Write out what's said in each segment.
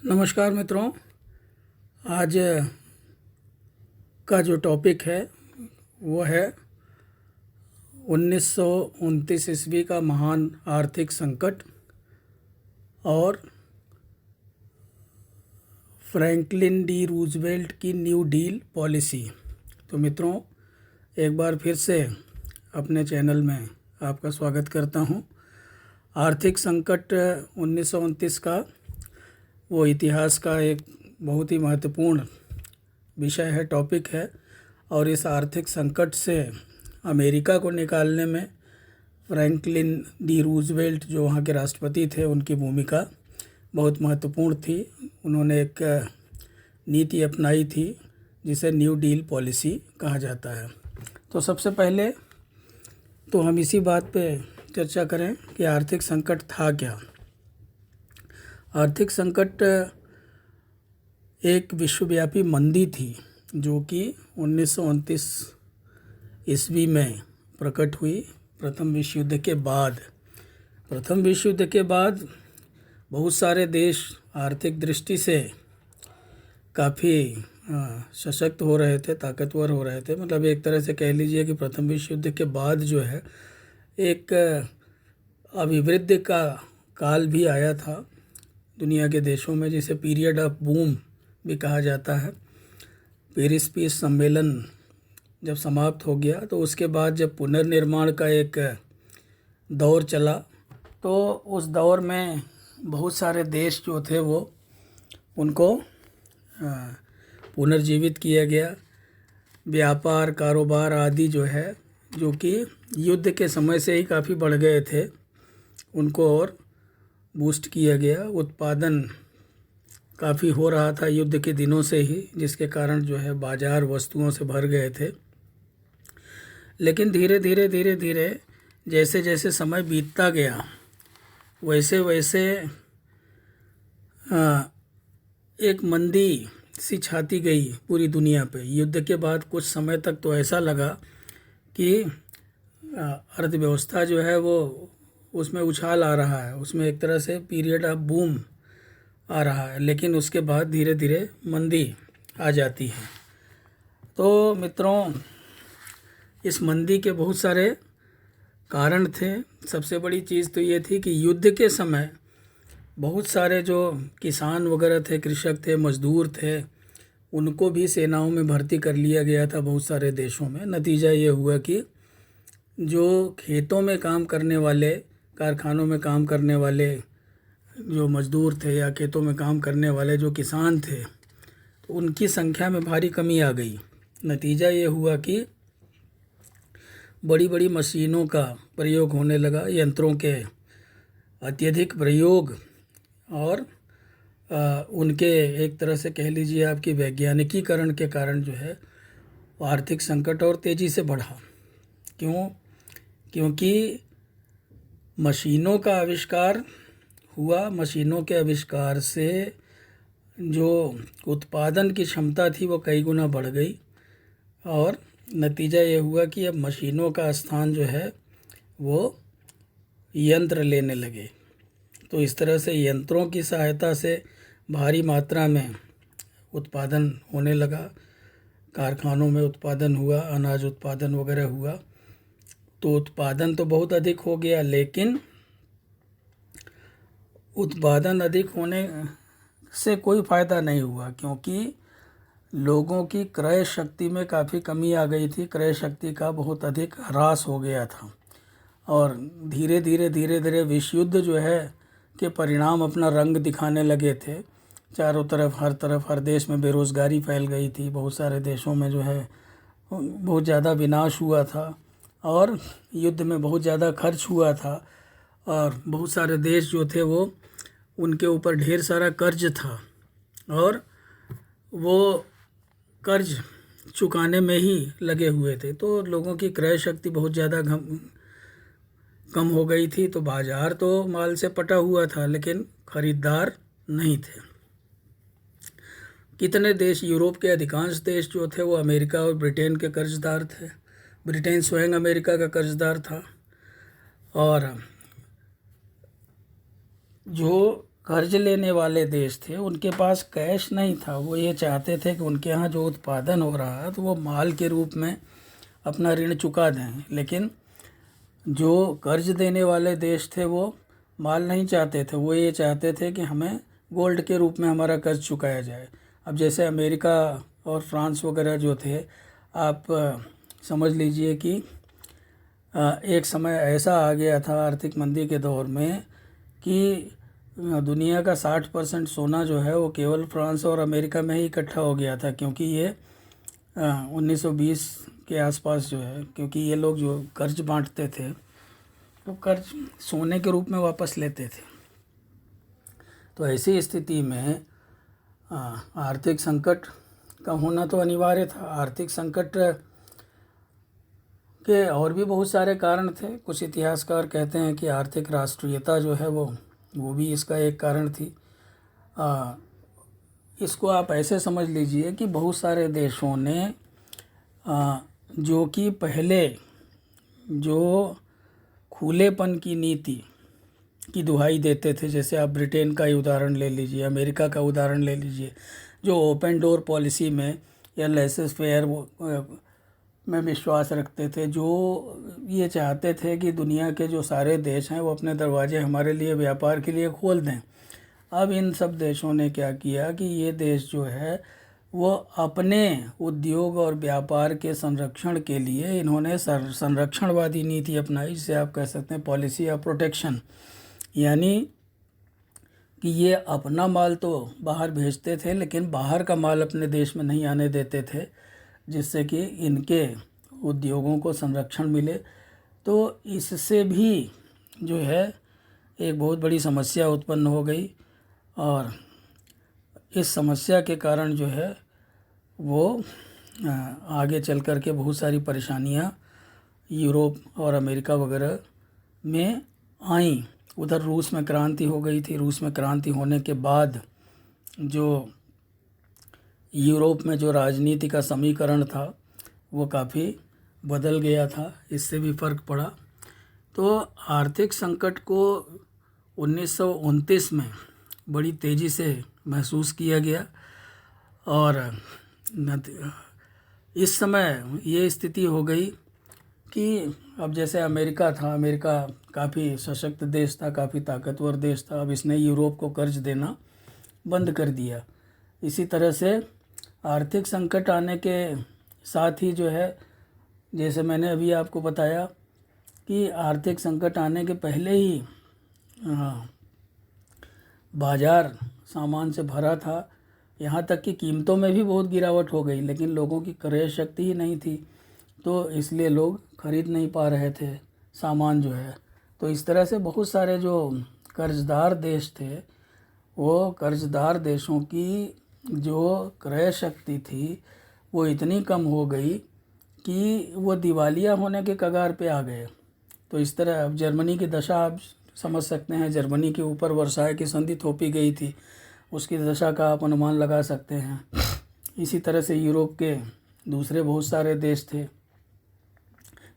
नमस्कार मित्रों। आज का जो टॉपिक है वो है 1929 ईस्वी का महान आर्थिक संकट और फ्रैंकलिन डी रूजवेल्ट की न्यू डील पॉलिसी। तो मित्रों, एक बार फिर से अपने चैनल में आपका स्वागत करता हूं। आर्थिक संकट 1929 का वो इतिहास का एक बहुत ही महत्वपूर्ण विषय है, टॉपिक है। और इस आर्थिक संकट से अमेरिका को निकालने में फ्रैंकलिन डी रूजवेल्ट, जो वहाँ के राष्ट्रपति थे, उनकी भूमिका बहुत महत्वपूर्ण थी। उन्होंने एक नीति अपनाई थी जिसे न्यू डील पॉलिसी कहा जाता है। तो सबसे पहले तो हम इसी बात पे चर्चा करें कि आर्थिक संकट था क्या। आर्थिक संकट एक विश्वव्यापी मंदी थी जो कि 1929 ईस्वी में प्रकट हुई। प्रथम विश्व युद्ध के बाद बहुत सारे देश आर्थिक दृष्टि से काफ़ी सशक्त हो रहे थे, ताकतवर हो रहे थे। मतलब एक तरह से कह लीजिए कि प्रथम विश्व युद्ध के बाद जो है एक अभिवृद्धि का काल भी आया था दुनिया के देशों में, जिसे पीरियड ऑफ बूम भी कहा जाता है। पेरिस पीस सम्मेलन जब समाप्त हो गया तो उसके बाद जब पुनर्निर्माण का एक दौर चला तो उस दौर में बहुत सारे देश जो थे वो उनको पुनर्जीवित किया गया। व्यापार, कारोबार आदि जो है, जो कि युद्ध के समय से ही काफ़ी बढ़ गए थे, उनको और बूस्ट किया गया। उत्पादन काफ़ी हो रहा था युद्ध के दिनों से ही, जिसके कारण जो है बाज़ार वस्तुओं से भर गए थे। लेकिन धीरे धीरे जैसे जैसे समय बीतता गया वैसे वैसे एक मंदी सी छाती गई पूरी दुनिया पे। युद्ध के बाद कुछ समय तक तो ऐसा लगा कि अर्थव्यवस्था जो है वो उसमें उछाल आ रहा है, उसमें एक तरह से पीरियड ऑफ बूम आ रहा है। लेकिन उसके बाद धीरे धीरे मंदी आ जाती है। तो मित्रों, इस मंदी के बहुत सारे कारण थे। सबसे बड़ी चीज़ तो ये थी कि युद्ध के समय बहुत सारे जो किसान वगैरह थे, कृषक थे, मजदूर थे, उनको भी सेनाओं में भर्ती कर लिया गया था बहुत सारे देशों में। नतीजा ये हुआ कि जो खेतों में काम करने वाले, कारखानों में काम करने वाले जो मज़दूर थे या खेतों में काम करने वाले जो किसान थे, तो उनकी संख्या में भारी कमी आ गई। नतीजा ये हुआ कि बड़ी बड़ी मशीनों का प्रयोग होने लगा, यंत्रों के अत्यधिक प्रयोग और उनके एक तरह से कह लीजिए आपकी वैज्ञानिकीकरण के कारण जो है वो आर्थिक संकट और तेज़ी से बढ़ा। क्योंकि मशीनों का आविष्कार हुआ। मशीनों के आविष्कार से जो उत्पादन की क्षमता थी वो कई गुना बढ़ गई और नतीजा ये हुआ कि अब मशीनों का स्थान जो है वो यंत्र लेने लगे। तो इस तरह से यंत्रों की सहायता से भारी मात्रा में उत्पादन होने लगा, कारखानों में उत्पादन हुआ, अनाज उत्पादन वगैरह हुआ। तो उत्पादन तो बहुत अधिक हो गया, लेकिन उत्पादन अधिक होने से कोई फ़ायदा नहीं हुआ, क्योंकि लोगों की क्रय शक्ति में काफ़ी कमी आ गई थी। क्रय शक्ति का बहुत अधिक ह्रास हो गया था और धीरे धीरे विश्व युद्ध जो है के परिणाम अपना रंग दिखाने लगे थे। चारों तरफ, हर देश में बेरोज़गारी फैल गई थी। बहुत सारे देशों में जो है बहुत ज़्यादा विनाश हुआ था और युद्ध में बहुत ज़्यादा खर्च हुआ था और बहुत सारे देश जो थे वो उनके ऊपर ढेर सारा कर्ज था और वो कर्ज चुकाने में ही लगे हुए थे। तो लोगों की क्रय शक्ति बहुत ज़्यादा कम हो गई थी। तो बाज़ार तो माल से पटा हुआ था, लेकिन ख़रीदार नहीं थे। कितने देश, यूरोप के अधिकांश देश जो थे वो अमेरिका और ब्रिटेन के कर्जदार थे। ब्रिटेन स्वयं अमेरिका का कर्जदार था और जो कर्ज लेने वाले देश थे उनके पास कैश नहीं था। वो ये चाहते थे कि उनके यहाँ जो उत्पादन हो रहा है तो वो माल के रूप में अपना ऋण चुका दें, लेकिन जो कर्ज देने वाले देश थे वो माल नहीं चाहते थे। वो ये चाहते थे कि हमें गोल्ड के रूप में हमारा कर्ज चुकाया जाए। अब जैसे अमेरिका और फ्रांस वगैरह जो थे, आप समझ लीजिए कि एक समय ऐसा आ गया था आर्थिक मंदी के दौर में कि दुनिया का 60% सोना जो है वो केवल फ्रांस और अमेरिका में ही इकट्ठा हो गया था, क्योंकि ये 1920 के आसपास जो है, क्योंकि ये लोग जो कर्ज बांटते थे तो कर्ज सोने के रूप में वापस लेते थे। तो ऐसी स्थिति में आर्थिक संकट का होना तो अनिवार्य था। आर्थिक संकट के और भी बहुत सारे कारण थे। कुछ इतिहासकार कहते हैं कि आर्थिक राष्ट्रीयता जो है वो भी इसका एक कारण थी। इसको आप ऐसे समझ लीजिए कि बहुत सारे देशों ने जो कि पहले जो खुलेपन की नीति की दुहाई देते थे, जैसे आप ब्रिटेन का ही उदाहरण ले लीजिए, अमेरिका का उदाहरण ले लीजिए, जो ओपन डोर पॉलिसी में या लेसेस फेयर में विश्वास रखते थे, जो ये चाहते थे कि दुनिया के जो सारे देश हैं वो अपने दरवाजे हमारे लिए व्यापार के लिए खोल दें। अब इन सब देशों ने क्या किया कि ये देश जो है वो अपने उद्योग और व्यापार के संरक्षण के लिए इन्होंने संरक्षणवादी नीति अपनाई, जिसे आप कह सकते हैं पॉलिसी ऑफ प्रोटेक्शन। यानी कि ये अपना माल तो बाहर भेजते थे लेकिन बाहर का माल अपने देश में नहीं आने देते थे, जिससे कि इनके उद्योगों को संरक्षण मिले। तो इससे भी जो है एक बहुत बड़ी समस्या उत्पन्न हो गई, और इस समस्या के कारण जो है वो आगे चल कर के बहुत सारी परेशानियां यूरोप और अमेरिका वगैरह में आईं। उधर रूस में क्रांति हो गई थी। रूस में क्रांति होने के बाद जो यूरोप में जो राजनीति का समीकरण था वो काफ़ी बदल गया था, इससे भी फ़र्क पड़ा। तो आर्थिक संकट को 1929 में बड़ी तेज़ी से महसूस किया गया, और इस समय ये स्थिति हो गई कि अब जैसे अमेरिका था, अमेरिका काफ़ी सशक्त देश था, काफ़ी ताकतवर देश था, अब इसने यूरोप को कर्ज देना बंद कर दिया। इसी तरह से आर्थिक संकट आने के साथ ही जो है, जैसे मैंने अभी आपको बताया कि आर्थिक संकट आने के पहले ही बाज़ार सामान से भरा था, यहाँ तक कि कीमतों में भी बहुत गिरावट हो गई, लेकिन लोगों की क्रय शक्ति ही नहीं थी, तो इसलिए लोग खरीद नहीं पा रहे थे सामान जो है। तो इस तरह से बहुत सारे जो कर्जदार देश थे, वो कर्जदार देशों की जो क्रय शक्ति थी वो इतनी कम हो गई कि वो दिवालिया होने के कगार पे आ गए। तो इस तरह अब जर्मनी की दशा आप समझ सकते हैं। जर्मनी के ऊपर वर्साय की संधि थोपी गई थी, उसकी दशा का आप अनुमान लगा सकते हैं। इसी तरह से यूरोप के दूसरे बहुत सारे देश थे,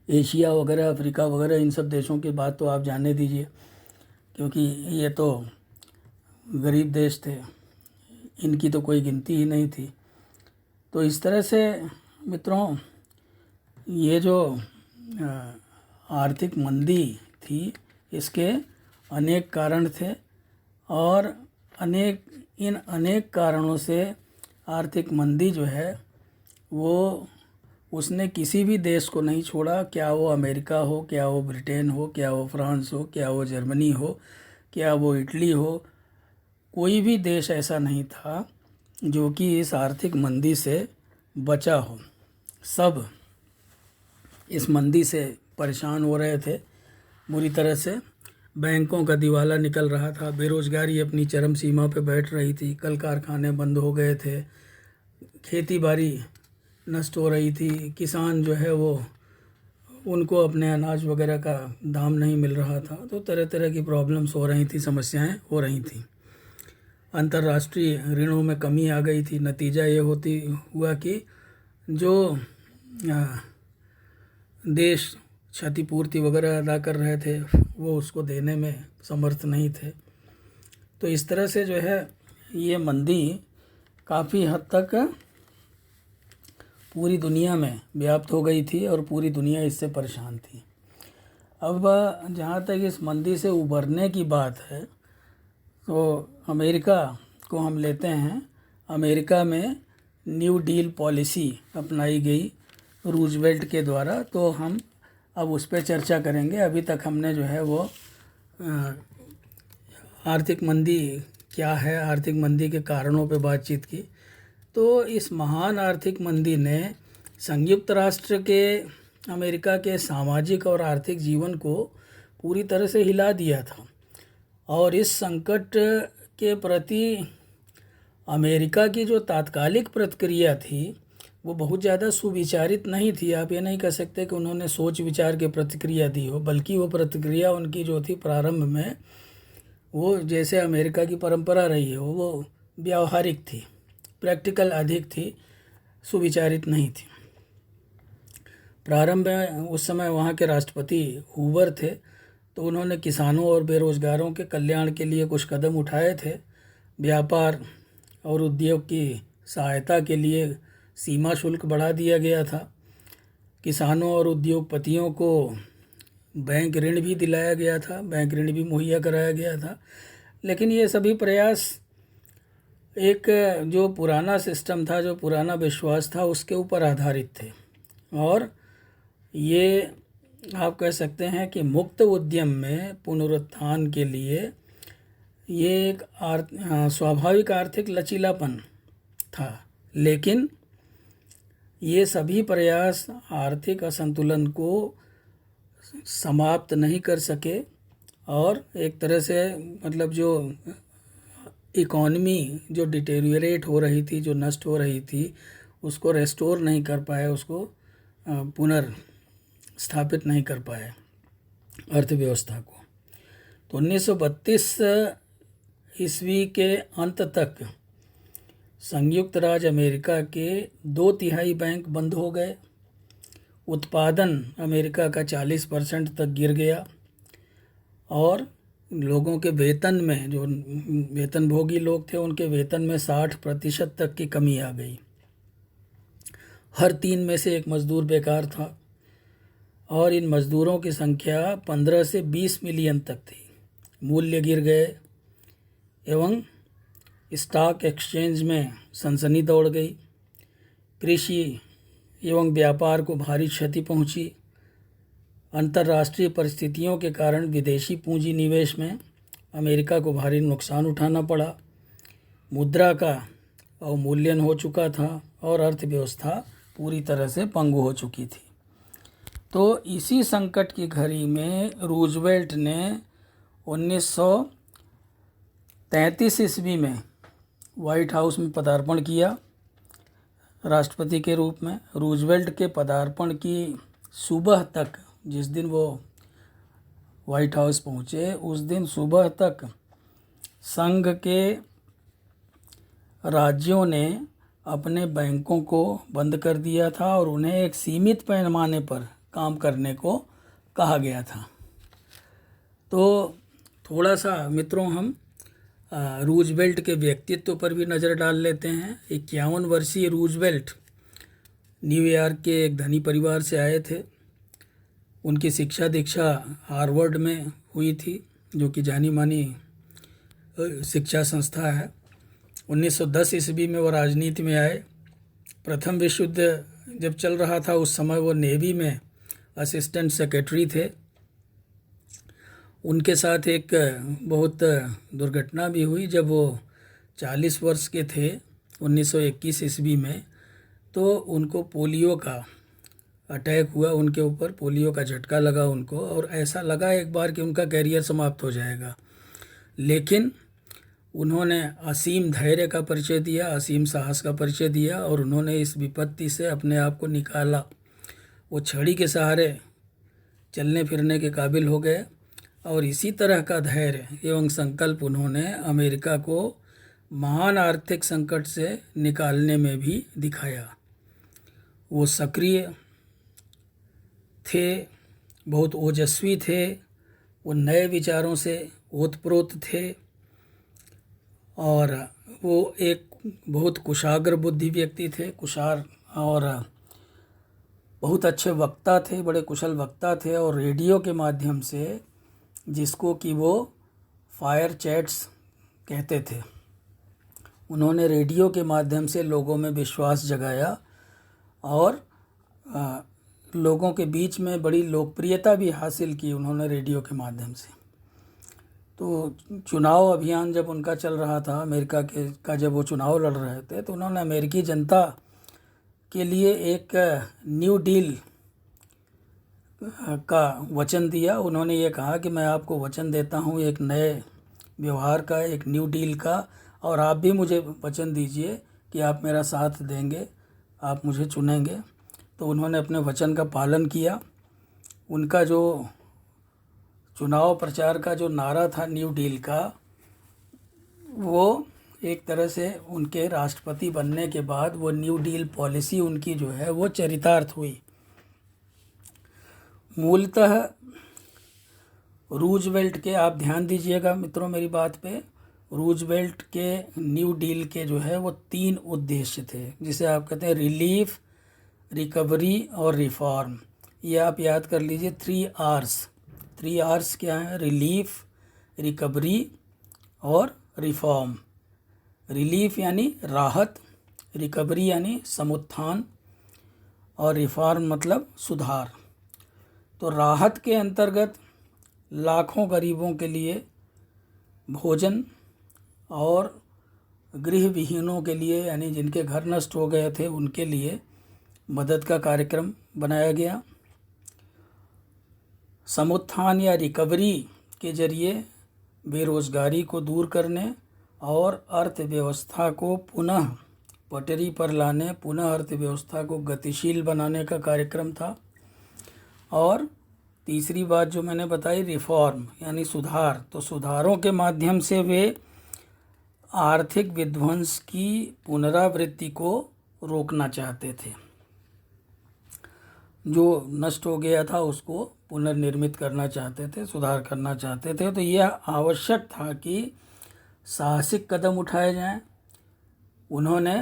एशिया वगैरह, अफ्रीका वगैरह, इन सब देशों की बात तो आप जानने दीजिए, क्योंकि ये तो गरीब देश थे, इनकी तो कोई गिनती ही नहीं थी। तो इस तरह से मित्रों, ये जो आर्थिक मंदी थी इसके अनेक कारण थे, और इन अनेक कारणों से आर्थिक मंदी जो है वो उसने किसी भी देश को नहीं छोड़ा, क्या वो अमेरिका हो, क्या वो ब्रिटेन हो, क्या वो फ्रांस हो, क्या वो जर्मनी हो, क्या वो इटली हो। कोई भी देश ऐसा नहीं था जो कि इस आर्थिक मंदी से बचा हो। सब इस मंदी से परेशान हो रहे थे बुरी तरह से। बैंकों का दिवाला निकल रहा था, बेरोज़गारी अपनी चरम सीमा पे बैठ रही थी, कल कारखाने बंद हो गए थे, खेती बाड़ी नष्ट हो रही थी, किसान जो है वो उनको अपने अनाज वगैरह का दाम नहीं मिल रहा था। तो तरह तरह की प्रॉब्लम्स हो रही थी, समस्याएं हो रही थी। अंतर्राष्ट्रीय ऋणों में कमी आ गई थी। नतीजा ये हुआ कि जो देश क्षतिपूर्ति वगैरह अदा कर रहे थे वो उसको देने में समर्थ नहीं थे। तो इस तरह से जो है ये मंदी काफ़ी हद तक पूरी दुनिया में व्याप्त हो गई थी और पूरी दुनिया इससे परेशान थी। अब जहाँ तक इस मंदी से उबरने की बात है तो अमेरिका को हम लेते हैं। अमेरिका में न्यू डील पॉलिसी अपनाई गई रूजवेल्ट के द्वारा, तो हम अब उस पर चर्चा करेंगे। अभी तक हमने जो है वो आर्थिक मंदी क्या है, आर्थिक मंदी के कारणों पे बातचीत की। तो इस महान आर्थिक मंदी ने संयुक्त राष्ट्र के अमेरिका के सामाजिक और आर्थिक जीवन को पूरी तरह से हिला दिया था और इस संकट के प्रति अमेरिका की जो तात्कालिक प्रतिक्रिया थी वो बहुत ज़्यादा सुविचारित नहीं थी। आप ये नहीं कह सकते कि उन्होंने सोच विचार के प्रतिक्रिया दी हो, बल्कि वो प्रतिक्रिया उनकी जो थी प्रारंभ में वो जैसे अमेरिका की परंपरा रही हो वो व्यावहारिक थी, प्रैक्टिकल अधिक थी, सुविचारित नहीं थी। प्रारंभ में उस समय वहाँ के राष्ट्रपति हूवर थे, तो उन्होंने किसानों और बेरोजगारों के कल्याण के लिए कुछ कदम उठाए थे। व्यापार और उद्योग की सहायता के लिए सीमा शुल्क बढ़ा दिया गया था। किसानों और उद्योगपतियों को बैंक ऋण भी दिलाया गया था, बैंक ऋण भी मुहैया कराया गया था। लेकिन ये सभी प्रयास एक जो पुराना सिस्टम था, जो पुराना विश्वास था, उसके ऊपर आधारित थे और ये आप कह सकते हैं कि मुक्त उद्यम में पुनरुत्थान के लिए ये एक स्वाभाविक आर्थिक लचीलापन था। लेकिन ये सभी प्रयास आर्थिक असंतुलन को समाप्त नहीं कर सके और एक तरह से मतलब जो इकॉनमी जो डिटेरियोरेट हो रही थी, जो नष्ट हो रही थी, उसको रेस्टोर नहीं कर पाए, उसको पुनर्स्थापित नहीं कर पाए अर्थव्यवस्था को। तो 1932 ईस्वी के अंत तक संयुक्त राज्य अमेरिका के 2/3 बैंक बंद हो गए। उत्पादन अमेरिका का 40% तक गिर गया और लोगों के वेतन में, जो वेतनभोगी लोग थे, उनके वेतन में 60% तक की कमी आ गई। हर 3 में से एक मज़दूर बेकार था और इन मज़दूरों की संख्या 15 से 20 मिलियन तक थी। मूल्य गिर गए एवं स्टॉक एक्सचेंज में सनसनी दौड़ गई। कृषि एवं व्यापार को भारी क्षति पहुंची। अंतर्राष्ट्रीय परिस्थितियों के कारण विदेशी पूंजी निवेश में अमेरिका को भारी नुकसान उठाना पड़ा। मुद्रा का अवमूल्यन हो चुका था और अर्थव्यवस्था पूरी तरह से पंगु हो चुकी थी। तो इसी संकट की घड़ी में रूजवेल्ट ने 1933 ईस्वी में व्हाइट हाउस में पदार्पण किया राष्ट्रपति के रूप में। रूजवेल्ट के पदार्पण की सुबह तक, जिस दिन वो व्हाइट हाउस पहुँचे, उस दिन सुबह तक संघ के राज्यों ने अपने बैंकों को बंद कर दिया था और उन्हें एक सीमित पैमाने पर काम करने को कहा गया था। तो थोड़ा सा मित्रों हम रूजवेल्ट के व्यक्तित्व पर भी नज़र डाल लेते हैं। 51 वर्षीय रूजवेल्ट न्यूयॉर्क के एक धनी परिवार से आए थे। उनकी शिक्षा दीक्षा हार्वर्ड में हुई थी, जो कि जानी मानी शिक्षा संस्था है। 1910 ईस्वी में वो राजनीति में आए। प्रथम विश्व युद्ध जब चल रहा था उस समय वो नेवी में असिस्टेंट सेक्रेटरी थे। उनके साथ एक बहुत दुर्घटना भी हुई जब वो 40 वर्ष के थे 1921 ईस्वी में। तो उनको पोलियो का अटैक हुआ, उनके ऊपर पोलियो का झटका लगा उनको, और ऐसा लगा एक बार कि उनका कैरियर समाप्त हो जाएगा। लेकिन उन्होंने असीम धैर्य का परिचय दिया, असीम साहस का परिचय दिया और उन्होंने इस विपत्ति से अपने आप को निकाला। वो छड़ी के सहारे चलने फिरने के काबिल हो गए और इसी तरह का धैर्य एवं संकल्प उन्होंने अमेरिका को महान आर्थिक संकट से निकालने में भी दिखाया। वो सक्रिय थे, बहुत ओजस्वी थे, वो नए विचारों से ओतप्रोत थे और वो एक बहुत कुशाग्र बुद्धि व्यक्ति थे, कुशार, और बहुत अच्छे वक्ता थे, बड़े कुशल वक्ता थे। और रेडियो के माध्यम से, जिसको कि वो फायर चैट्स कहते थे, उन्होंने रेडियो के माध्यम से लोगों में विश्वास जगाया और लोगों के बीच में बड़ी लोकप्रियता भी हासिल की उन्होंने रेडियो के माध्यम से। तो चुनाव अभियान जब उनका चल रहा था, अमेरिका का जब वो चुनाव लड़ रहे थे, तो उन्होंने अमेरिकी जनता के लिए एक न्यू डील का वचन दिया। उन्होंने ये कहा कि मैं आपको वचन देता हूँ एक नए व्यवहार का, एक न्यू डील का, और आप भी मुझे वचन दीजिए कि आप मेरा साथ देंगे, आप मुझे चुनेंगे। तो उन्होंने अपने वचन का पालन किया। उनका जो चुनाव प्रचार का जो नारा था न्यू डील का, वो एक तरह से उनके राष्ट्रपति बनने के बाद वो न्यू डील पॉलिसी उनकी जो है वो चरितार्थ हुई। मूलतः रूजवेल्ट के, आप ध्यान दीजिएगा मित्रों मेरी बात पे, रूजवेल्ट के न्यू डील के जो है वो 3 उद्देश्य थे, जिसे आप कहते हैं रिलीफ, रिकवरी और रिफॉर्म। ये आप याद कर लीजिए, 3 R's। 3 R's क्या है? रिलीफ, रिकवरी और रिफॉर्म। रिलीफ यानी राहत, रिकवरी यानी समुत्थान, और रिफॉर्म मतलब सुधार। तो राहत के अंतर्गत लाखों गरीबों के लिए भोजन, और गृह विहीनों के लिए, यानी जिनके घर नष्ट हो गए थे, उनके लिए मदद का कार्यक्रम बनाया गया। समुत्थान या रिकवरी के जरिए बेरोजगारी को दूर करने और अर्थव्यवस्था को पुनः पटरी पर लाने, पुनः अर्थव्यवस्था को गतिशील बनाने का कार्यक्रम था। और तीसरी बात जो मैंने बताई, रिफॉर्म यानी सुधार। तो सुधारों के माध्यम से वे आर्थिक विध्वंस की पुनरावृत्ति को रोकना चाहते थे। जो नष्ट हो गया था उसको पुनर्निर्मित करना चाहते थे, सुधार करना चाहते थे। तो यह आवश्यक था कि साहसिक कदम उठाए जाएं। उन्होंने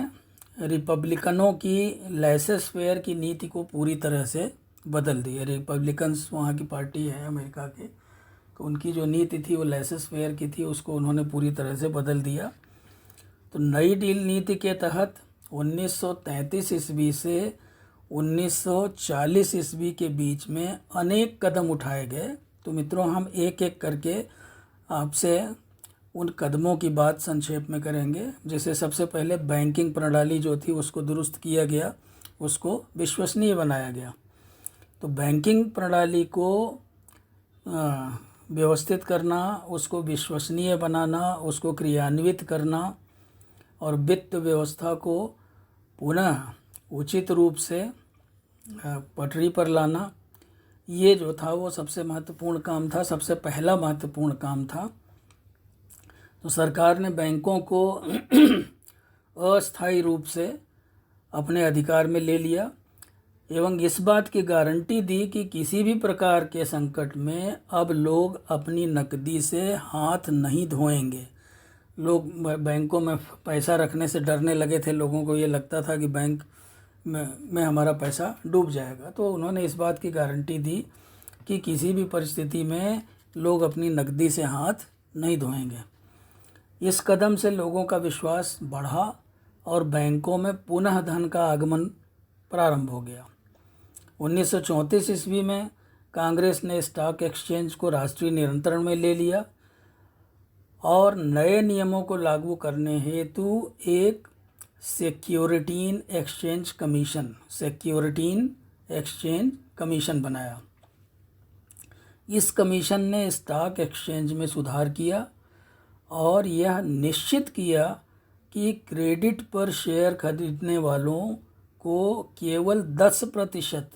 रिपब्लिकनों की लेसेस फेयर की नीति को पूरी तरह से बदल दिया। रिपब्लिकन्स वहाँ की पार्टी है अमेरिका की, तो उनकी जो नीति थी वो लेसेस फेयर की थी, उसको उन्होंने पूरी तरह से बदल दिया। तो नई डील नीति के तहत 1933 ईस्वी से 1940 ईस्वी के बीच में अनेक कदम उठाए गए। तो मित्रों, हम एक एक करके आपसे उन कदमों की बात संक्षेप में करेंगे। जैसे सबसे पहले बैंकिंग प्रणाली जो थी उसको दुरुस्त किया गया, उसको विश्वसनीय बनाया गया। तो बैंकिंग प्रणाली को व्यवस्थित करना, उसको विश्वसनीय बनाना, उसको क्रियान्वित करना और वित्त व्यवस्था को पुनः उचित रूप से पटरी पर लाना, ये जो था वो सबसे महत्वपूर्ण काम था, सबसे पहला महत्वपूर्ण काम था। तो सरकार ने बैंकों को अस्थायी रूप से अपने अधिकार में ले लिया एवं इस बात की गारंटी दी कि किसी भी प्रकार के संकट में अब लोग अपनी नकदी से हाथ नहीं धोएंगे। लोग बैंकों में पैसा रखने से डरने लगे थे, लोगों को ये लगता था कि बैंक में हमारा पैसा डूब जाएगा। तो उन्होंने इस बात की गारंटी दी कि किसी भी परिस्थिति में लोग अपनी नकदी से हाथ नहीं धोएंगे। इस कदम से लोगों का विश्वास बढ़ा और बैंकों में पुनः धन का आगमन प्रारंभ हो गया। 1934 ईस्वी में कांग्रेस ने स्टॉक एक्सचेंज को राष्ट्रीय नियंत्रण में ले लिया और नए नियमों को लागू करने हेतु एक सिक्योरिटीज एक्सचेंज कमीशन बनाया। इस कमीशन ने स्टॉक एक्सचेंज में सुधार किया और यह निश्चित किया कि क्रेडिट पर शेयर खरीदने वालों को केवल 10%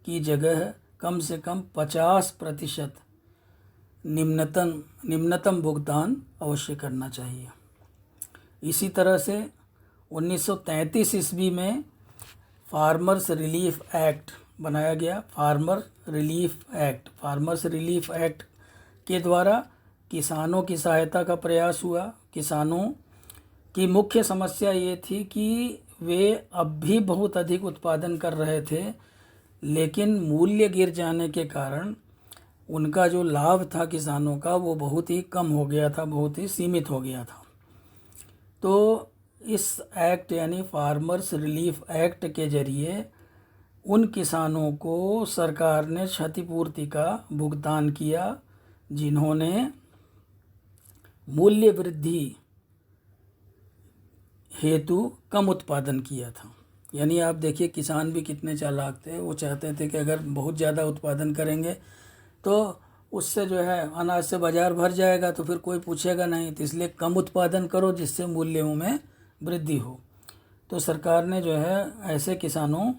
की जगह कम से कम 50% निम्नतम भुगतान अवश्य करना चाहिए। इसी तरह से 1933 ईस्वी में फार्मर्स रिलीफ एक्ट बनाया गया। फार्मर्स रिलीफ एक्ट के द्वारा किसानों की सहायता का प्रयास हुआ। किसानों की मुख्य समस्या ये थी कि वे अब भी बहुत अधिक उत्पादन कर रहे थे, लेकिन मूल्य गिर जाने के कारण उनका जो लाभ था किसानों का वो बहुत ही कम हो गया था, बहुत ही सीमित हो गया था। तो इस एक्ट यानी फार्मर्स रिलीफ एक्ट के जरिए उन किसानों को सरकार ने क्षतिपूर्ति का भुगतान किया जिन्होंने मूल्य वृद्धि हेतु कम उत्पादन किया था। यानी आप देखिए किसान भी कितने चालाक थे, वो चाहते थे कि अगर बहुत ज़्यादा उत्पादन करेंगे तो उससे जो है अनाज से बाज़ार भर जाएगा, तो फिर कोई पूछेगा नहीं, तो इसलिए कम उत्पादन करो जिससे मूल्यों में वृद्धि हो। तो सरकार ने जो है ऐसे किसानों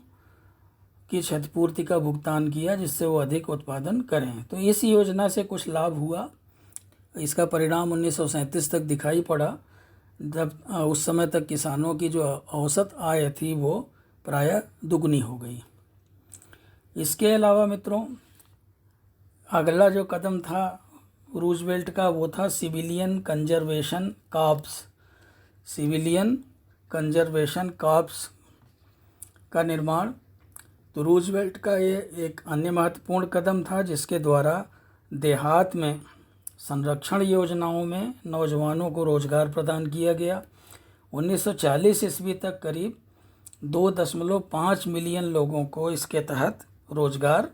की क्षतिपूर्ति का भुगतान किया जिससे वो अधिक उत्पादन करें। तो इस योजना से कुछ लाभ हुआ। इसका परिणाम 1937 तक दिखाई पड़ा, जब उस समय तक किसानों की जो औसत आय थी वो प्रायः दुगनी हो गई। इसके अलावा मित्रों, अगला जो कदम था रूजवेल्ट का वो था civilian conservation corps. Civilian conservation corps का निर्माण। तो रूजवेल्ट का ये एक अन्य महत्वपूर्ण कदम था जिसके द्वारा देहात में संरक्षण योजनाओं में नौजवानों को रोजगार प्रदान किया गया। 1940 ईस्वी तक करीब 2.5 मिलियन लोगों को इसके तहत रोजगार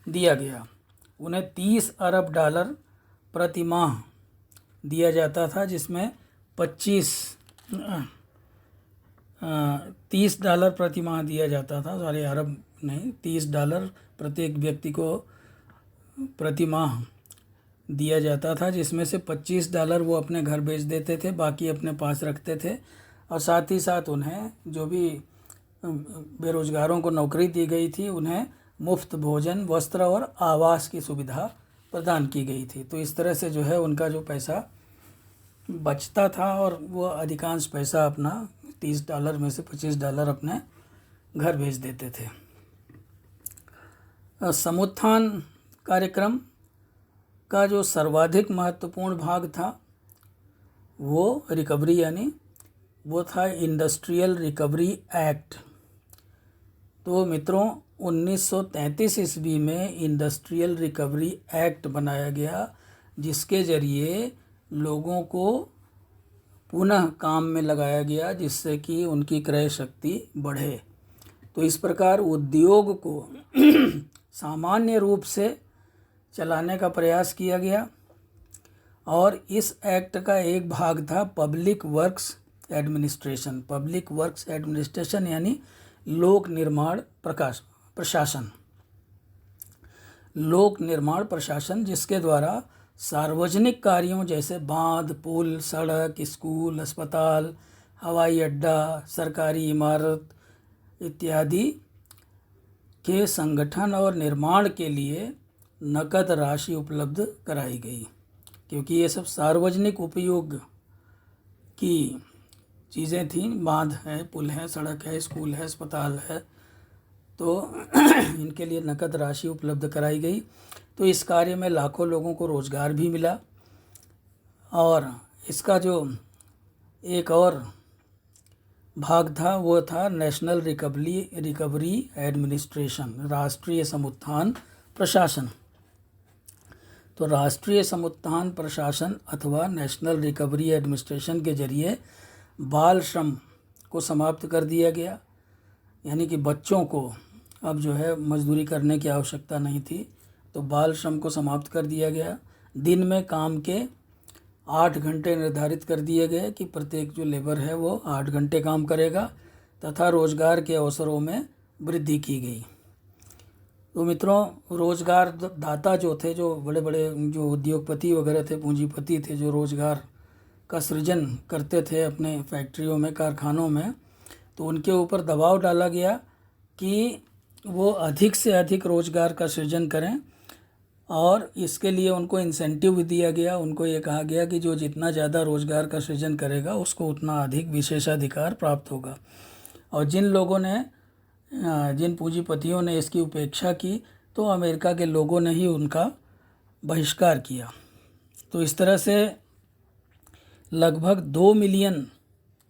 दिया गया। उन्हें $30 अरब प्रति माह दिया जाता था, जिसमें $30 प्रति माह दिया जाता था, सॉरी अरब नहीं, $30 प्रत्येक व्यक्ति को प्रति माह दिया जाता था, जिसमें से $25 वो अपने घर भेज देते थे, बाकी अपने पास रखते थे। और साथ ही साथ उन्हें जो भी बेरोजगारों को नौकरी दी गई थी उन्हें मुफ्त भोजन, वस्त्र और आवास की सुविधा प्रदान की गई थी। तो इस तरह से जो है उनका जो पैसा बचता था और वो अधिकांश पैसा अपना $30 में से $25 अपने घर भेज देते थे। समुत्थान कार्यक्रम का जो सर्वाधिक महत्वपूर्ण भाग था वो रिकवरी यानी वो था इंडस्ट्रियल रिकवरी एक्ट। तो मित्रों 1933 ईस्वी में इंडस्ट्रियल रिकवरी एक्ट बनाया गया, जिसके ज़रिए लोगों को पुनः काम में लगाया गया जिससे कि उनकी क्रय शक्ति बढ़े। तो इस प्रकार उद्योग को सामान्य रूप से चलाने का प्रयास किया गया। और इस एक्ट का एक भाग था public works administration. Public works administration यानी लोक निर्माण प्रशासन। लोक निर्माण प्रशासन जिसके द्वारा सार्वजनिक कार्यों जैसे बांध, पुल, सड़क, स्कूल, अस्पताल, हवाई अड्डा, सरकारी इमारत इत्यादि के संगठन और निर्माण के लिए नकद राशि उपलब्ध कराई गई, क्योंकि ये सब सार्वजनिक उपयोग की चीज़ें थीं। बांध है, पुल है, सड़क है, स्कूल है, अस्पताल है, तो इनके लिए नकद राशि उपलब्ध कराई गई। तो इस कार्य में लाखों लोगों को रोज़गार भी मिला। और इसका जो एक और भाग था वो था नेशनल रिकवरी एडमिनिस्ट्रेशन, राष्ट्रीय समुत्थान प्रशासन। तो राष्ट्रीय समुत्थान प्रशासन अथवा नेशनल रिकवरी एडमिनिस्ट्रेशन के जरिए बाल श्रम को समाप्त कर दिया गया, यानी कि बच्चों को अब जो है मजदूरी करने की आवश्यकता नहीं थी। तो बाल श्रम को समाप्त कर दिया गया। दिन में काम के 8 घंटे निर्धारित कर दिए गए कि प्रत्येक जो लेबर है वो 8 घंटे काम करेगा, तथा रोज़गार के अवसरों में वृद्धि की गई। तो मित्रों रोज़गार दाता जो थे, जो बड़े बड़े जो उद्योगपति वगैरह थे, पूंजीपति थे, जो रोज़गार का सृजन करते थे अपने फैक्ट्रियों में, कारखानों में, तो उनके ऊपर दबाव डाला गया कि वो अधिक से अधिक रोज़गार का सृजन करें। और इसके लिए उनको इंसेंटिव भी दिया गया। उनको ये कहा गया कि जो जितना ज़्यादा रोज़गार का सृजन करेगा उसको उतना अधिक विशेषाधिकार प्राप्त होगा। और जिन लोगों ने, जिन पूंजीपतियों ने इसकी उपेक्षा की, तो अमेरिका के लोगों ने ही उनका बहिष्कार किया। तो इस तरह से लगभग 2 मिलियन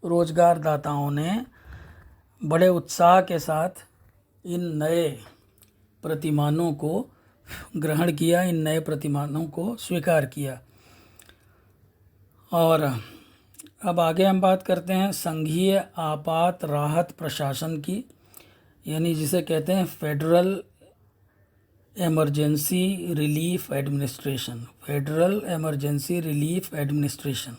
रोजगारदाताओं ने बड़े उत्साह के साथ इन नए प्रतिमानों को ग्रहण किया, इन नए प्रतिमानों को स्वीकार किया। और अब आगे हम बात करते हैं संघीय आपात राहत प्रशासन की, यानी जिसे कहते हैं federal emergency relief administration. Federal emergency relief administration,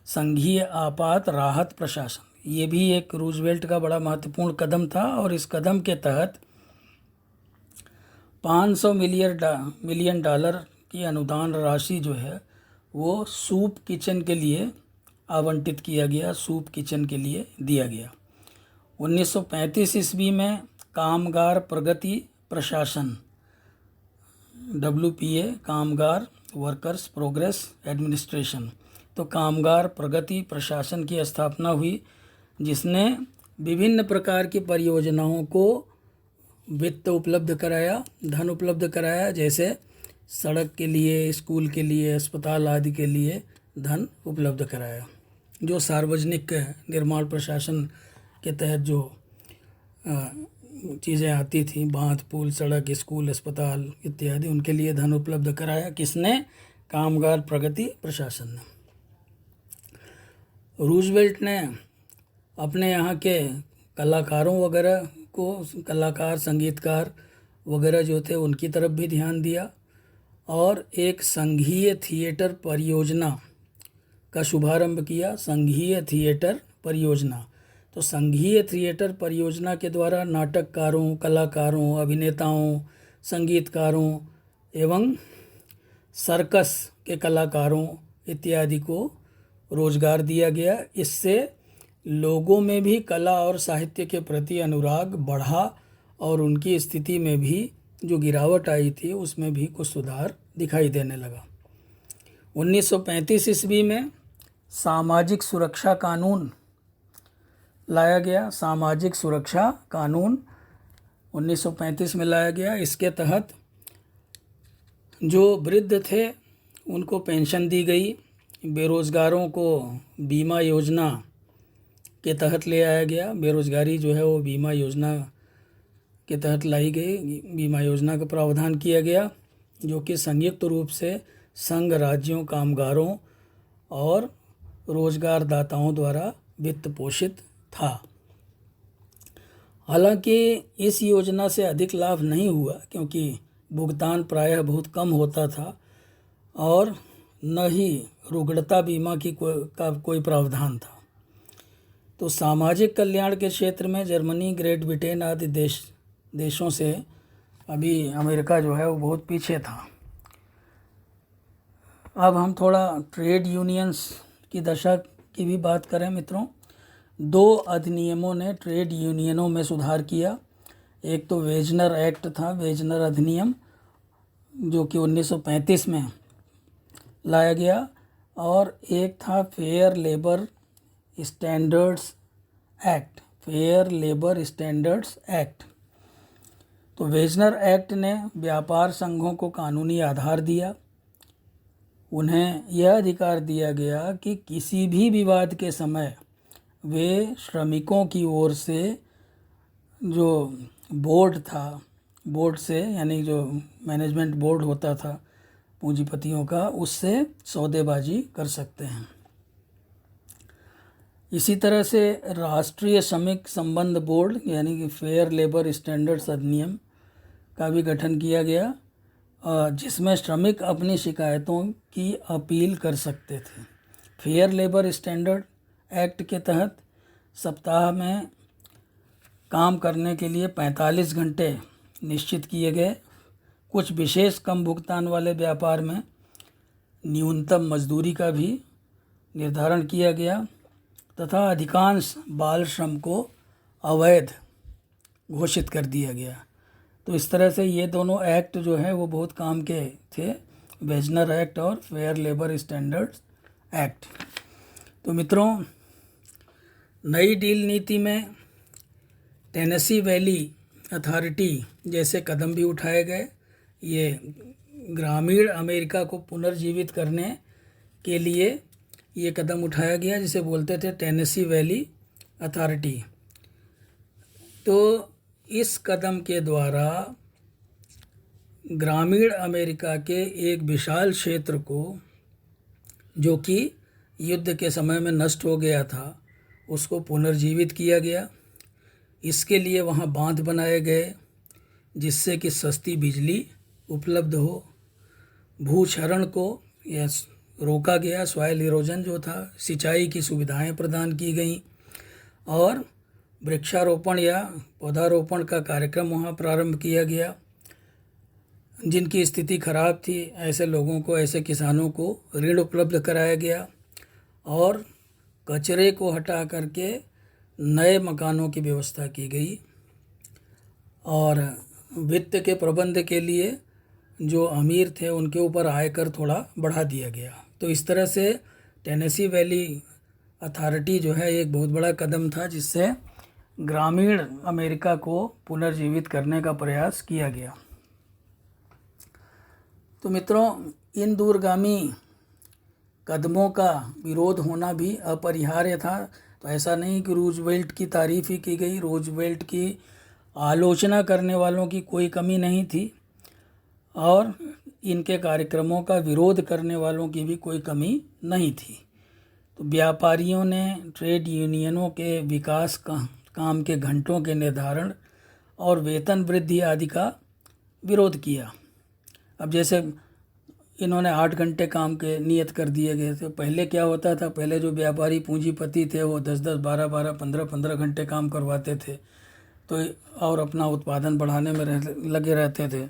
संघीय आपात राहत प्रशासन, ये भी एक रूजवेल्ट का बड़ा महत्वपूर्ण कदम था। और इस कदम के तहत 500 मिलियन डॉलर की अनुदान राशि जो है वो सूप किचन के लिए आवंटित किया गया, सूप किचन के लिए दिया गया। 1935 ईस्वी में कामगार प्रगति प्रशासन, WPA, कामगार वर्कर्स प्रोग्रेस एडमिनिस्ट्रेशन, तो कामगार प्रगति प्रशासन की स्थापना हुई, जिसने विभिन्न प्रकार की परियोजनाओं को वित्त उपलब्ध कराया, धन उपलब्ध कराया, जैसे सड़क के लिए, स्कूल के लिए, अस्पताल आदि के लिए धन उपलब्ध कराया। जो सार्वजनिक निर्माण प्रशासन के तहत जो चीज़ें आती थी, बांध, पुल, सड़क, स्कूल, अस्पताल इत्यादि, उनके लिए धन उपलब्ध कराया। किसने? कामगार प्रगति प्रशासन ने। रूजवेल्ट ने अपने यहाँ के कलाकारों वगैरह को, कलाकार, संगीतकार वगैरह जो थे, उनकी तरफ भी ध्यान दिया और एक संघीय थिएटर परियोजना का शुभारंभ किया। संघीय थिएटर परियोजना, तो संघीय थिएटर परियोजना के द्वारा नाटककारों, कलाकारों, अभिनेताओं, संगीतकारों एवं सर्कस के कलाकारों इत्यादि को रोजगार दिया गया। इससे लोगों में भी कला और साहित्य के प्रति अनुराग बढ़ा और उनकी स्थिति में भी जो गिरावट आई थी उसमें भी कुछ सुधार दिखाई देने लगा। 1935 ईस्वी में सामाजिक सुरक्षा कानून लाया गया। सामाजिक सुरक्षा कानून 1935 में लाया गया। इसके तहत जो वृद्ध थे उनको पेंशन दी गई, बेरोज़गारों को बीमा योजना के तहत ले आया गया। बेरोज़गारी जो है वो बीमा योजना के तहत लाई गई, बीमा योजना का प्रावधान किया गया, जो कि संयुक्त रूप से संघ राज्यों, कामगारों और रोजगारदाताओं द्वारा वित्त पोषित था। हालांकि इस योजना से अधिक लाभ नहीं हुआ, क्योंकि भुगतान प्रायः बहुत कम होता था और न ही रुग्णता बीमा की कोई प्रावधान था। तो सामाजिक कल्याण के क्षेत्र में जर्मनी, ग्रेट ब्रिटेन आदि देशों से अभी अमेरिका जो है वो बहुत पीछे था। अब हम थोड़ा ट्रेड यूनियंस की दशा की भी बात करें मित्रों। 2 अधिनियमों ने ट्रेड यूनियनों में सुधार किया। एक तो वेजनर एक्ट था, वेजनर अधिनियम, जो कि 1935 में लाया गया, और एक था fair labour standards act, fair labour standards act. तो वेजनर एक्ट ने व्यापार संघों को कानूनी आधार दिया। उन्हें यह अधिकार दिया गया कि किसी भी विवाद के समय वे श्रमिकों की ओर से जो बोर्ड था, बोर्ड से यानी जो मैनेजमेंट बोर्ड होता था पूंजीपतियों का, उससे सौदेबाजी कर सकते हैं। इसी तरह से राष्ट्रीय श्रमिक संबंध बोर्ड यानी कि फेयर लेबर स्टैंडर्ड्स अधिनियम का भी गठन किया गया, जिसमें श्रमिक अपनी शिकायतों की अपील कर सकते थे। फेयर लेबर स्टैंडर्ड एक्ट के तहत सप्ताह में काम करने के लिए 45 घंटे निश्चित किए गए। कुछ विशेष कम भुगतान वाले व्यापार में न्यूनतम मजदूरी का भी निर्धारण किया गया तथा अधिकांश बाल श्रम को अवैध घोषित कर दिया गया। तो इस तरह से ये दोनों एक्ट जो है वो बहुत काम के थे, वेजनर एक्ट और फेयर लेबर स्टैंडर्ड्स एक्ट। तो मित्रों, नई डील नीति में टेनेसी वैली अथॉरिटी जैसे कदम भी उठाए गए। ये ग्रामीण अमेरिका को पुनर्जीवित करने के लिए ये कदम उठाया गया, जिसे बोलते थे टेनेसी वैली अथॉरिटी। तो इस कदम के द्वारा ग्रामीण अमेरिका के एक विशाल क्षेत्र को, जो कि युद्ध के समय में नष्ट हो गया था, उसको पुनर्जीवित किया गया। इसके लिए वहाँ बांध बनाए गए जिससे कि सस्ती बिजली उपलब्ध हो, भूक्षरण को यह रोका गया, सॉइल इरोजन जो था, सिंचाई की सुविधाएं प्रदान की गईं और वृक्षारोपण या पौधारोपण का कार्यक्रम वहाँ प्रारंभ किया गया। जिनकी स्थिति खराब थी ऐसे लोगों को, ऐसे किसानों को ऋण उपलब्ध कराया गया और कचरे को हटा करके नए मकानों की व्यवस्था की गई और वित्त के प्रबंध के लिए जो अमीर थे उनके ऊपर आयकर थोड़ा बढ़ा दिया गया। तो इस तरह से टेनेसी वैली अथॉरिटी जो है एक बहुत बड़ा कदम था जिससे ग्रामीण अमेरिका को पुनर्जीवित करने का प्रयास किया गया। तो मित्रों, इन दूरगामी कदमों का विरोध होना भी अपरिहार्य था। तो ऐसा नहीं कि रूजवेल्ट की तारीफ़ ही की गई, रूजवेल्ट की आलोचना करने वालों की कोई कमी नहीं थी और इनके कार्यक्रमों का विरोध करने वालों की भी कोई कमी नहीं थी। तो व्यापारियों ने ट्रेड यूनियनों के विकास काम के घंटों के निर्धारण और वेतन वृद्धि आदि का विरोध किया। अब जैसे इन्होंने 8 घंटे काम के नियत कर दिए गए थे। पहले क्या होता था, पहले जो व्यापारी पूंजीपति थे वो 10-10, 12-12, 15-15 घंटे काम करवाते थे तो और अपना उत्पादन बढ़ाने में लगे रहते थे।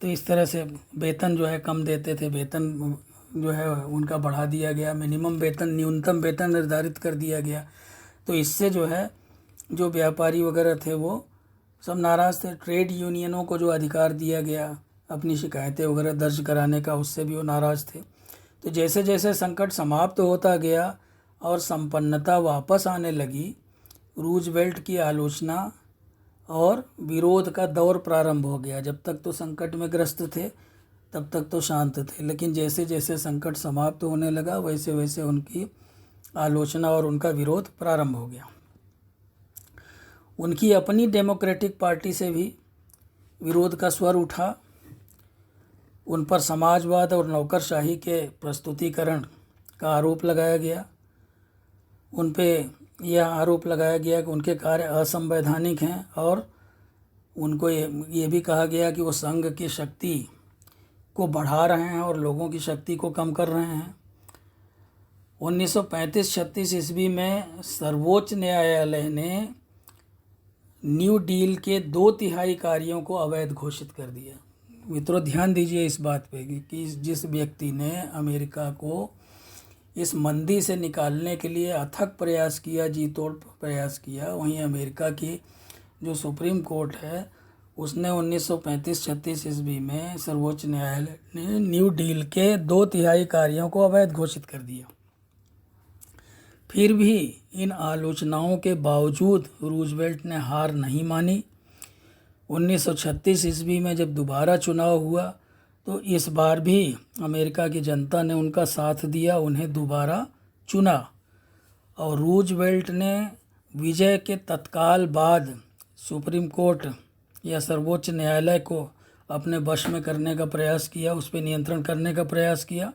तो इस तरह से वेतन जो है कम देते थे, वेतन जो है उनका बढ़ा दिया गया, मिनिमम वेतन, न्यूनतम वेतन निर्धारित कर दिया गया। तो इससे जो है जो व्यापारी वगैरह थे वो सब नाराज़ थे। ट्रेड यूनियनों को जो अधिकार दिया गया अपनी शिकायतें वगैरह दर्ज कराने का, उससे भी वो नाराज़ थे। तो जैसे जैसे संकट समाप्त होता गया और संपन्नता वापस आने लगी, रूजवेल्ट की आलोचना और विरोध का दौर प्रारंभ हो गया। जब तक तो संकट में ग्रस्त थे तब तक तो शांत थे, लेकिन जैसे जैसे संकट समाप्त होने लगा वैसे वैसे उनकी आलोचना और उनका विरोध प्रारंभ हो गया। उनकी अपनी डेमोक्रेटिक पार्टी से भी विरोध का स्वर उठा। उन पर समाजवाद और नौकरशाही के प्रस्तुतिकरण का आरोप लगाया गया। उन पे यह आरोप लगाया गया कि उनके कार्य असंवैधानिक हैं और उनको ये भी कहा गया कि वो संघ की शक्ति को बढ़ा रहे हैं और लोगों की शक्ति को कम कर रहे हैं। 1935-36 ईस्वी में सर्वोच्च न्यायालय ने न्यू डील के 2/3 कार्यों को अवैध घोषित कर दिया। मित्रों, ध्यान दीजिए इस बात पे कि जिस व्यक्ति ने अमेरिका को इस मंदी से निकालने के लिए अथक प्रयास किया, जी तोड़ प्रयास किया, वहीं अमेरिका की जो सुप्रीम कोर्ट है उसने 1935-36 ईस्वी में सर्वोच्च न्यायालय ने न्यू डील के 2/3 कार्यों को अवैध घोषित कर दिया। फिर भी इन आलोचनाओं के बावजूद रूजवेल्ट ने हार नहीं मानी। 1936 ईस्वी में जब दोबारा चुनाव हुआ तो इस बार भी अमेरिका की जनता ने उनका साथ दिया, उन्हें दोबारा चुना और रूजवेल्ट ने विजय के तत्काल बाद सुप्रीम कोर्ट या सर्वोच्च न्यायालय को अपने वश में करने का प्रयास किया, उस पर नियंत्रण करने का प्रयास किया।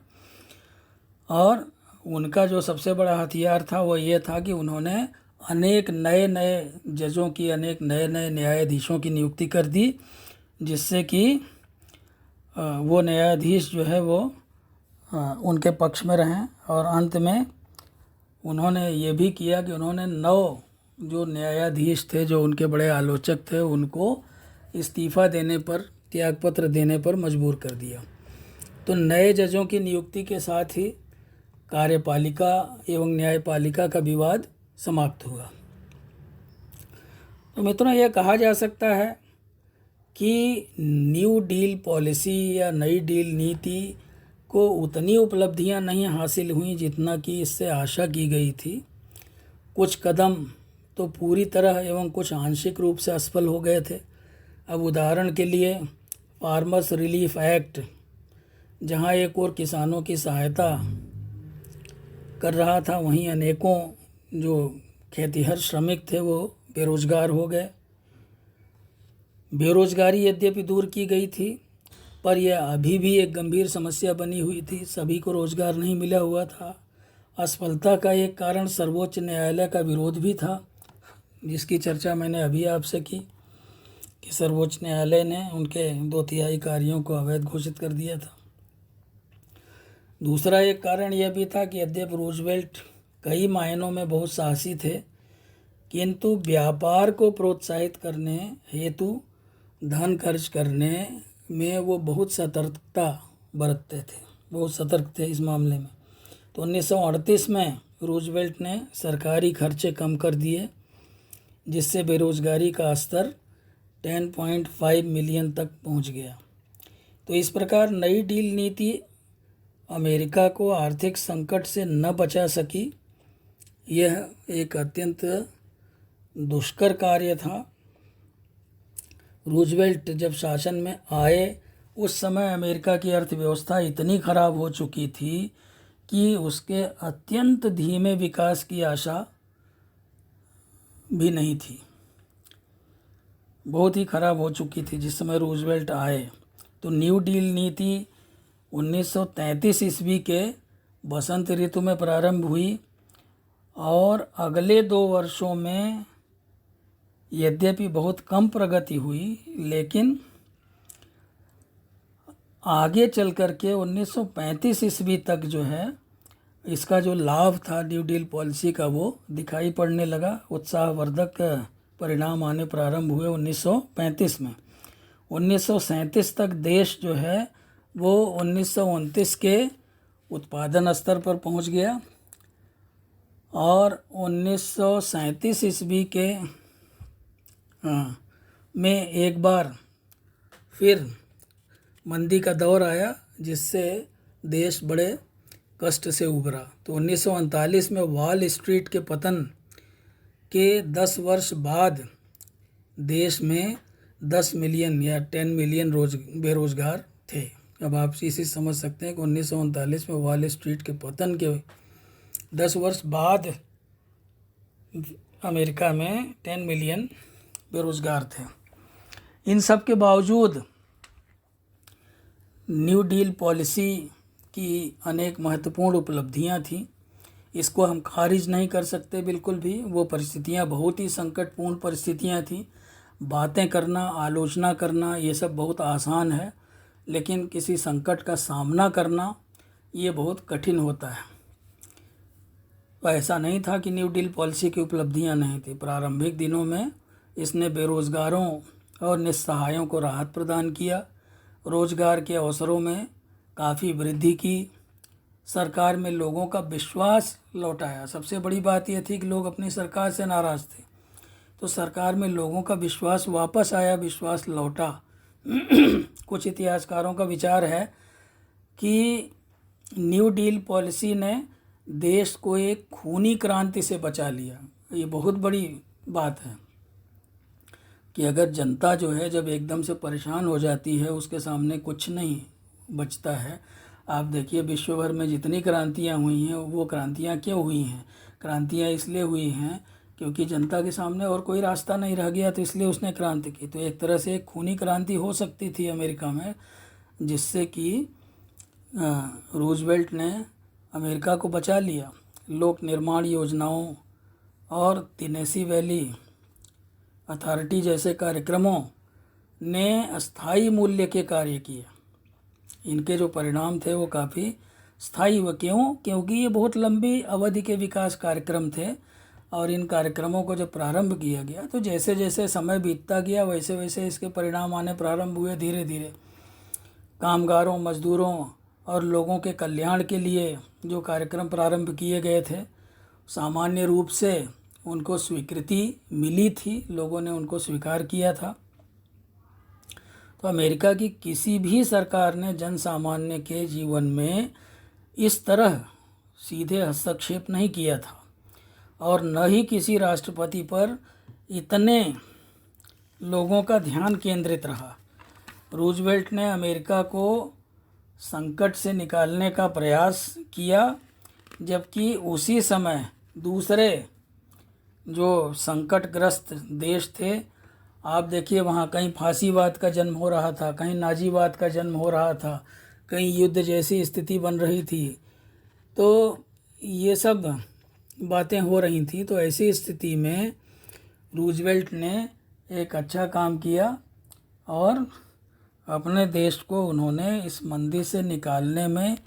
और उनका जो सबसे बड़ा हथियार था वो ये था कि उन्होंने अनेक नए नए जजों की, अनेक नए नए न्यायाधीशों की नियुक्ति कर दी, जिससे कि वो न्यायाधीश जो है वो उनके पक्ष में रहें। और अंत में उन्होंने ये भी किया कि उन्होंने 9 जो न्यायाधीश थे जो उनके बड़े आलोचक थे उनको इस्तीफ़ा देने पर, त्यागपत्र देने पर मजबूर कर दिया। तो नए जजों की नियुक्ति के साथ ही कार्यपालिका एवं न्यायपालिका का विवाद समाप्त हुआ। तो मित्रों, यह कहा जा सकता है कि न्यू डील पॉलिसी या नई डील नीति को उतनी उपलब्धियां नहीं हासिल हुई जितना कि इससे आशा की गई थी। कुछ कदम तो पूरी तरह एवं कुछ आंशिक रूप से असफल हो गए थे। अब उदाहरण के लिए फार्मर्स रिलीफ एक्ट जहाँ एक और किसानों की सहायता कर रहा था, वहीं अनेकों जो खेतिहर श्रमिक थे वो बेरोजगार हो गए। बेरोजगारी यद्यपि दूर की गई थी, पर यह अभी भी एक गंभीर समस्या बनी हुई थी। सभी को रोजगार नहीं मिला हुआ था। असफलता का एक कारण सर्वोच्च न्यायालय का विरोध भी था, जिसकी चर्चा मैंने अभी आपसे की कि सर्वोच्च न्यायालय ने उनके 2/3 कार्यों को अवैध घोषित कर दिया था। दूसरा एक कारण यह भी था कि यद्यपि रूजवेल्ट कई मायनों में बहुत साहसी थे, किंतु व्यापार को प्रोत्साहित करने हेतु धन खर्च करने में वो बहुत सतर्कता बरतते थे, बहुत सतर्क थे इस मामले में। तो 1938 में रूजवेल्ट ने सरकारी खर्चे कम कर दिए, जिससे बेरोजगारी का स्तर 10.5 मिलियन तक पहुंच गया। तो इस प्रकार नई डील नीति अमेरिका को आर्थिक संकट से न बचा सकी। यह एक अत्यंत दुष्कर कार्य था। रूजवेल्ट जब शासन में आए उस समय अमेरिका की अर्थव्यवस्था इतनी खराब हो चुकी थी कि उसके अत्यंत धीमे विकास की आशा भी नहीं थी, बहुत ही खराब हो चुकी थी जिस समय रूजवेल्ट आए। तो न्यू डील नीति 1933 ईस्वी के बसंत ऋतु में प्रारंभ हुई और अगले 2 वर्षों में यद्यपि बहुत कम प्रगति हुई, लेकिन आगे चल कर के 1935 ईस्वी तक जो है इसका जो लाभ था न्यू डील पॉलिसी का वो दिखाई पड़ने लगा। उत्साहवर्धक परिणाम आने प्रारंभ हुए 1935 में। 1937 तक देश जो है वो 1929 के उत्पादन स्तर पर पहुंच गया और 1937 ईस्वी के में एक बार फिर मंदी का दौर आया, जिससे देश बड़े कष्ट से उभरा। तो 1939 में वॉल स्ट्रीट के पतन के 10 वर्ष बाद देश में 10 मिलियन या 10 मिलियन बेरोजगार थे। अब आप इसी समझ सकते हैं कि 1939 में वॉल स्ट्रीट के पतन के 10 वर्ष बाद अमेरिका में 10 मिलियन बेरोजगार थे। इन सब के बावजूद न्यू डील पॉलिसी की अनेक महत्वपूर्ण उपलब्धियां थीं। इसको हम खारिज नहीं कर सकते बिल्कुल भी। वो परिस्थितियां बहुत ही संकटपूर्ण परिस्थितियां थीं। बातें करना, आलोचना करना ये सब बहुत आसान है, लेकिन किसी संकट का सामना करना ये बहुत कठिन होता है। तो ऐसा नहीं था कि न्यू डील पॉलिसी की उपलब्धियां नहीं थी। प्रारंभिक दिनों में इसने बेरोजगारों और निस्सहायों को राहत प्रदान किया, रोजगार के अवसरों में काफ़ी वृद्धि की, सरकार में लोगों का विश्वास लौटाया। सबसे बड़ी बात यह थी कि लोग अपनी सरकार से नाराज़ थे, तो सरकार में लोगों का विश्वास वापस आया, विश्वास लौटा। कुछ इतिहासकारों का विचार है कि न्यू डील पॉलिसी ने देश को एक खूनी क्रांति से बचा लिया। ये बहुत बड़ी बात है कि अगर जनता जो है जब एकदम से परेशान हो जाती है, उसके सामने कुछ नहीं बचता है। आप देखिए विश्व भर में जितनी क्रांतियाँ हुई हैं वो क्रांतियाँ क्यों हुई हैं? क्रांतियाँ इसलिए हुई हैं क्योंकि जनता के सामने और कोई रास्ता नहीं रह गया, तो इसलिए उसने क्रांति की। तो एक तरह से एक खूनी क्रांति हो सकती थी अमेरिका में, जिससे कि रूजवेल्ट ने अमेरिका को बचा लिया। लोक निर्माण योजनाओं और टेनेसी वैली अथॉरिटी जैसे कार्यक्रमों ने अस्थायी मूल्य के कार्य किए। इनके जो परिणाम थे वो काफ़ी स्थायी हुए। क्यों? क्योंकि ये बहुत लंबी अवधि के विकास कार्यक्रम थे और इन कार्यक्रमों को जब प्रारंभ किया गया तो जैसे जैसे समय बीतता गया वैसे वैसे इसके परिणाम आने प्रारंभ हुए। धीरे धीरे कामगारों, मजदूरों और लोगों के कल्याण के लिए जो कार्यक्रम प्रारंभ किए गए थे, सामान्य रूप से उनको स्वीकृति मिली थी, लोगों ने उनको स्वीकार किया था। तो अमेरिका की किसी भी सरकार ने जन सामान्य के जीवन में इस तरह सीधे हस्तक्षेप नहीं किया था और न ही किसी राष्ट्रपति पर इतने लोगों का ध्यान केंद्रित रहा। रूजवेल्ट ने अमेरिका को संकट से निकालने का प्रयास किया, जबकि उसी समय दूसरे जो संकटग्रस्त देश थे, आप देखिए वहाँ कहीं फांसीवाद का जन्म हो रहा था, कहीं नाजीवाद का जन्म हो रहा था, कहीं युद्ध जैसी स्थिति बन रही थी। तो ये सब बातें हो रही थी। तो ऐसी स्थिति में रूजवेल्ट ने एक अच्छा काम किया और अपने देश को उन्होंने इस मंदी से निकालने में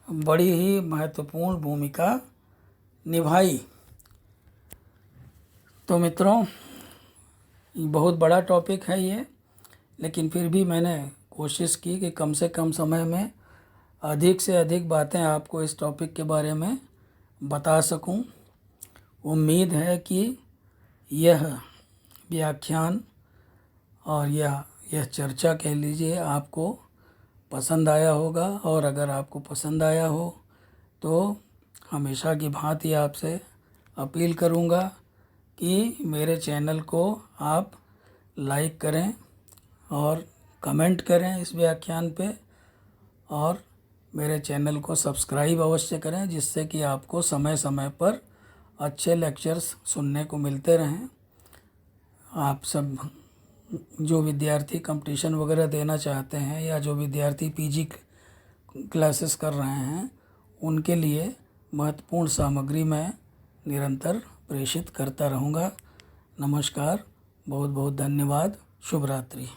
बड़ी ही महत्वपूर्ण भूमिका निभाई। तो मित्रों, बहुत बड़ा टॉपिक है ये, लेकिन फिर भी मैंने कोशिश की कि कम से कम समय में अधिक से अधिक बातें आपको इस टॉपिक के बारे में बता सकूं। उम्मीद है कि यह व्याख्यान और यह चर्चा कह लीजिए आपको पसंद आया होगा। और अगर आपको पसंद आया हो तो हमेशा की भांति आपसे अपील करूंगा कि मेरे चैनल को आप लाइक करें और कमेंट करें इस व्याख्यान पे, और मेरे चैनल को सब्सक्राइब अवश्य करें, जिससे कि आपको समय समय पर अच्छे लेक्चर्स सुनने को मिलते रहें। आप सब जो विद्यार्थी कंपटीशन वगैरह देना चाहते हैं या जो विद्यार्थी पीजी क्लासेस कर रहे हैं, उनके लिए महत्वपूर्ण सामग्री मैं निरंतर प्रेषित करता रहूँगा। नमस्कार, बहुत बहुत धन्यवाद, शुभ रात्रि।